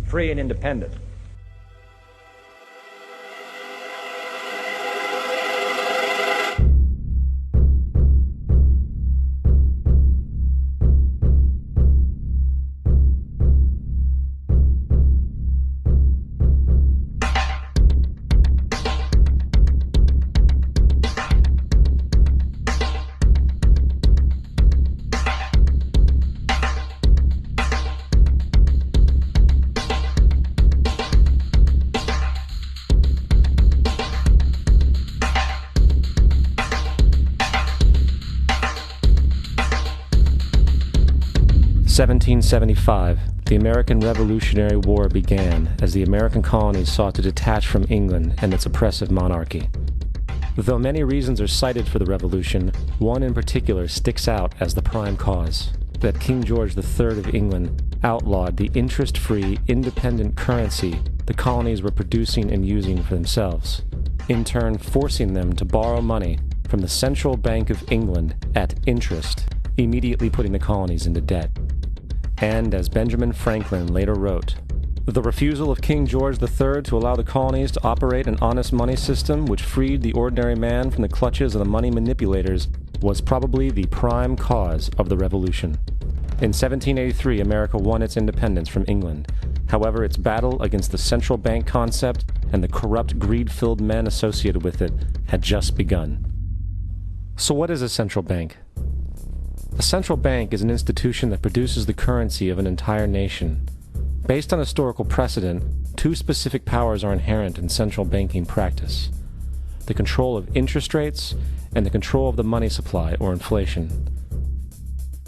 free and independent. (1775), the American Revolutionary War began as the American colonies sought to detach from England and its oppressive monarchy. Though many reasons are cited for the revolution, one in particular sticks out as the prime cause: that King George III of England outlawed the interest-free, independent currency the colonies were producing and using for themselves, in turn forcing them to borrow money from the Central Bank of England at interest, immediately putting the colonies into debt. And, as Benjamin Franklin later wrote, the refusal of King George III to allow the colonies to operate an honest money system which freed the ordinary man from the clutches of the money manipulators was probably the prime cause of the Revolution. In 1783, America won its independence from England. However, its battle against the central bank concept and the corrupt, greed-filled men associated with it had just begun. So what is a central bank? A central bank is an institution that produces the currency of an entire nation. Based on historical precedent, two specific powers are inherent in central banking practice: the control of interest rates and the control of the money supply, or inflation.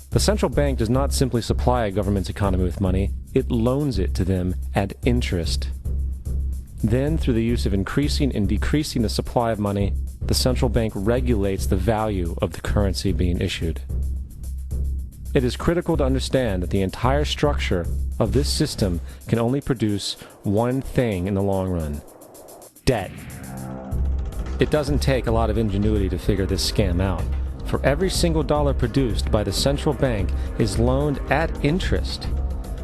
The central bank does not simply supply a government's economy with money, it loans it to them at interest. Then, through the use of increasing and decreasing the supply of money, the central bank regulates the value of the currency being issued. It is critical to understand that the entire structure of this system can only produce one thing in the long run: debt. It doesn't take a lot of ingenuity to figure this scam out. For every single dollar produced by the central bank is loaned at interest.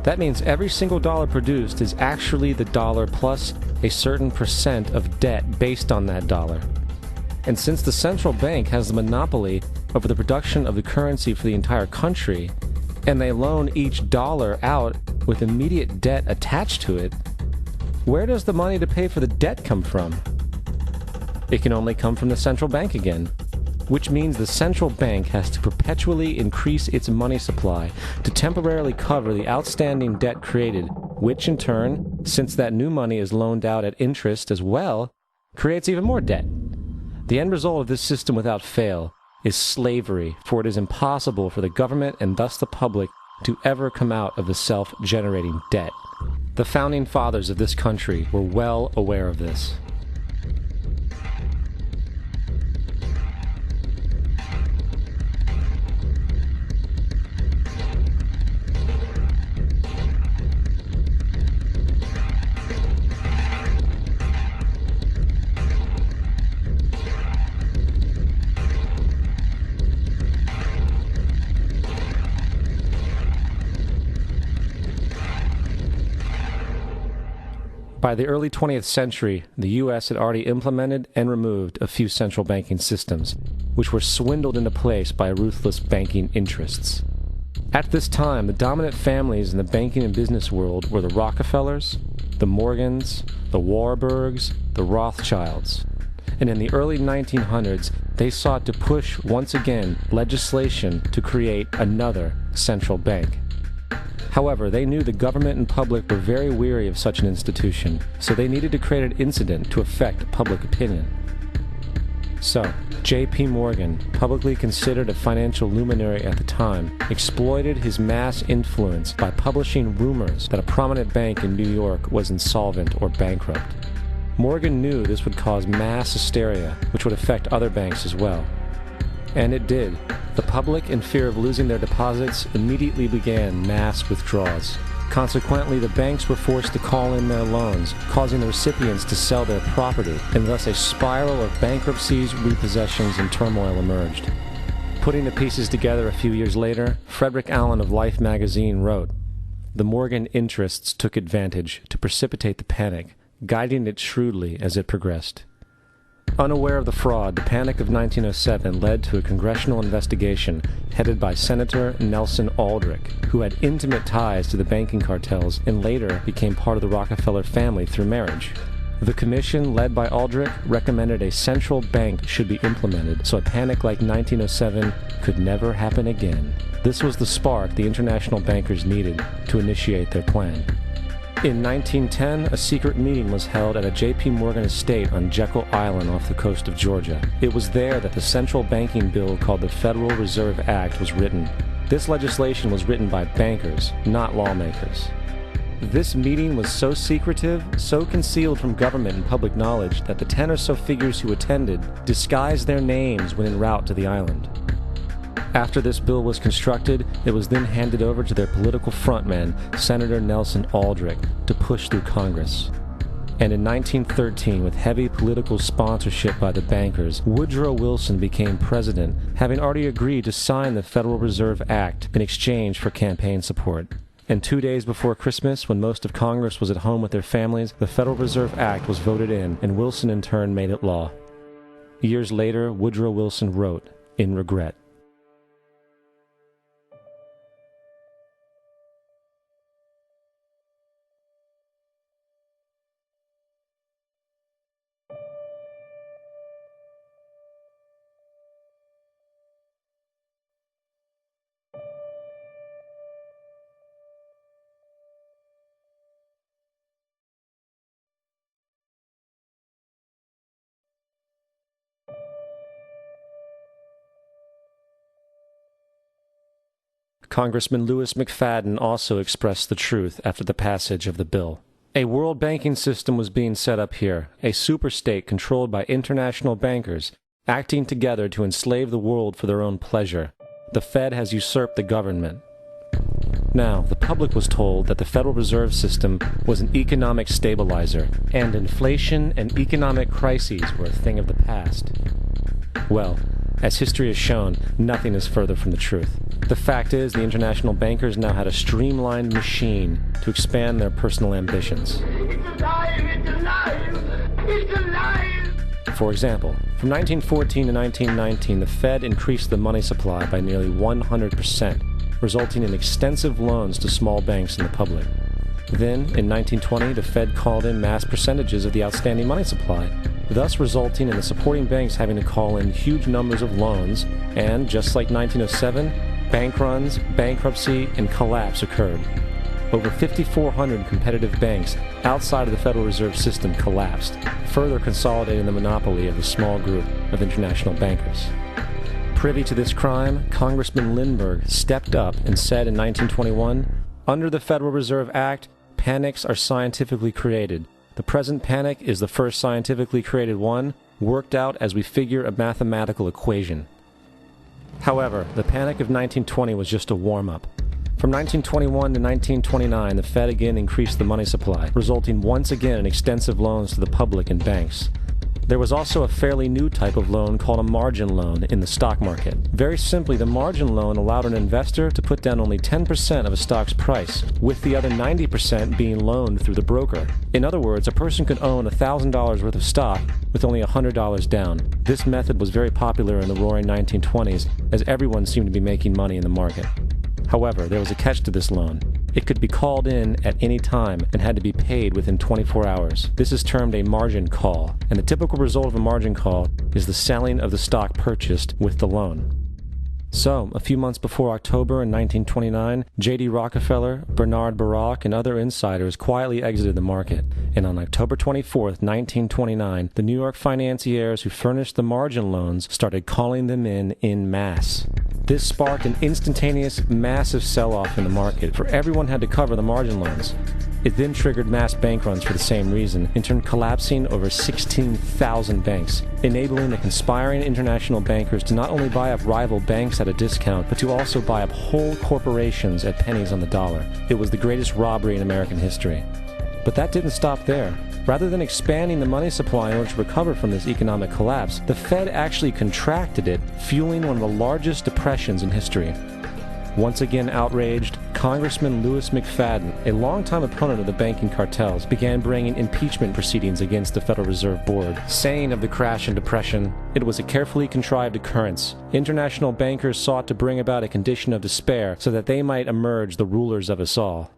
That means every single dollar produced is actually the dollar plus a certain percent of debt based on that dollar. And since the central bank has the monopoly over the production of the currency for the entire country, and they loan each dollar out with immediate debt attached to it, where does the money to pay for the debt come from? It can only come from the central bank again, which means the central bank has to perpetually increase its money supply to temporarily cover the outstanding debt created, which in turn, since that new money is loaned out at interest as well, creates even more debt. The end result of this system without fail is slavery, for it is impossible for the government and thus the public to ever come out of the self-generating debt. The founding fathers of this country were well aware of this. By the early 20th century, the U.S. had already implemented and removed a few central banking systems, which were swindled into place by ruthless banking interests. At this time, the dominant families in the banking and business world were the Rockefellers, the Morgans, the Warburgs, the Rothschilds. And in the early 1900s, they sought to push once again legislation to create another central bank. However, they knew the government and public were very weary of such an institution, so they needed to create an incident to affect public opinion. So, J.P. Morgan, publicly considered a financial luminary at the time, exploited his mass influence by publishing rumors that a prominent bank in New York was insolvent or bankrupt. Morgan knew this would cause mass hysteria, which would affect other banks as well. And it did. The public, in fear of losing their deposits, immediately began mass withdrawals. Consequently, the banks were forced to call in their loans, causing the recipients to sell their property, and thus a spiral of bankruptcies, repossessions, and turmoil emerged. Putting the pieces together a few years later, Frederick Allen of Life magazine wrote, the Morgan interests took advantage to precipitate the panic, guiding it shrewdly as it progressed. Unaware of the fraud, the Panic of 1907 led to a congressional investigation headed by Senator Nelson Aldrich, who had intimate ties to the banking cartels and later became part of the Rockefeller family through marriage. The commission, led by Aldrich, recommended a central bank should be implemented so a panic like 1907 could never happen again. This was the spark the international bankers needed to initiate their plan. In 1910, a secret meeting was held at a J.P. Morgan estate on Jekyll Island off the coast of Georgia. It was there that the central banking bill called the Federal Reserve Act was written. This legislation was written by bankers, not lawmakers. This meeting was so secretive, so concealed from government and public knowledge that the 10 or so figures who attended disguised their names when en route to the island. After this bill was constructed, it was then handed over to their political frontman, Senator Nelson Aldrich, to push through Congress. And in 1913, with heavy political sponsorship by the bankers, Woodrow Wilson became president, having already agreed to sign the Federal Reserve Act in exchange for campaign support. And 2 days before Christmas, when most of Congress was at home with their families, the Federal Reserve Act was voted in, and Wilson in turn made it law. Years later, Woodrow Wilson wrote, in regret, Congressman Louis McFadden also expressed the truth after the passage of the bill. A world banking system was being set up here, a superstate controlled by international bankers, acting together to enslave the world for their own pleasure. The Fed has usurped the government. Now, the public was told that the Federal Reserve System was an economic stabilizer, and inflation and economic crises were a thing of the past. Well, as history has shown, nothing is further from the truth. The fact is, the international bankers now had a streamlined machine to expand their personal ambitions. It's alive! It's alive! It's alive! For example, from 1914 to 1919, the Fed increased the money supply by nearly 100%, resulting in extensive loans to small banks and the public. Then, in 1920, the Fed called in mass percentages of the outstanding money supply, thus resulting in the supporting banks having to call in huge numbers of loans, and, just like 1907, bank runs, bankruptcy, and collapse occurred. Over 5,400 competitive banks outside of the Federal Reserve System collapsed, further consolidating the monopoly of the small group of international bankers. Privy to this crime, Congressman Lindbergh stepped up and said in 1921, "Under the Federal Reserve Act, panics are scientifically created. The present panic is the first scientifically created one, worked out as we figure a mathematical equation." However, the Panic of 1920 was just a warm-up. From 1921 to 1929, the Fed again increased the money supply, resulting once again in extensive loans to the public and banks. There was also a fairly new type of loan called a margin loan in the stock market. Very simply, the margin loan allowed an investor to put down only 10% of a stock's price, with the other 90% being loaned through the broker. In other words, a person could own $1,000 worth of stock with only $100 down. This method was very popular in the roaring 1920s, as everyone seemed to be making money in the market. However, there was a catch to this loan. It could be called in at any time and had to be paid within 24 hours. This is termed a margin call, and the typical result of a margin call is the selling of the stock purchased with the loan. So, a few months before October in 1929, J.D. Rockefeller, Bernard Baruch, and other insiders quietly exited the market, and on October 24, 1929, the New York financiers who furnished the margin loans started calling them in masse. This sparked an instantaneous, massive sell-off in the market, for everyone had to cover the margin loans. It then triggered mass bank runs for the same reason, in turn collapsing over 16,000 banks, enabling the conspiring international bankers to not only buy up rival banks at a discount, but to also buy up whole corporations at pennies on the dollar. It was the greatest robbery in American history. But that didn't stop there. Rather than expanding the money supply in order to recover from this economic collapse, the Fed actually contracted it, fueling one of the largest depressions in history. Once again outraged, Congressman Louis McFadden, a longtime opponent of the banking cartels, began bringing impeachment proceedings against the Federal Reserve Board, saying of the crash and depression, "It was a carefully contrived occurrence. International bankers sought to bring about a condition of despair so that they might emerge the rulers of us all."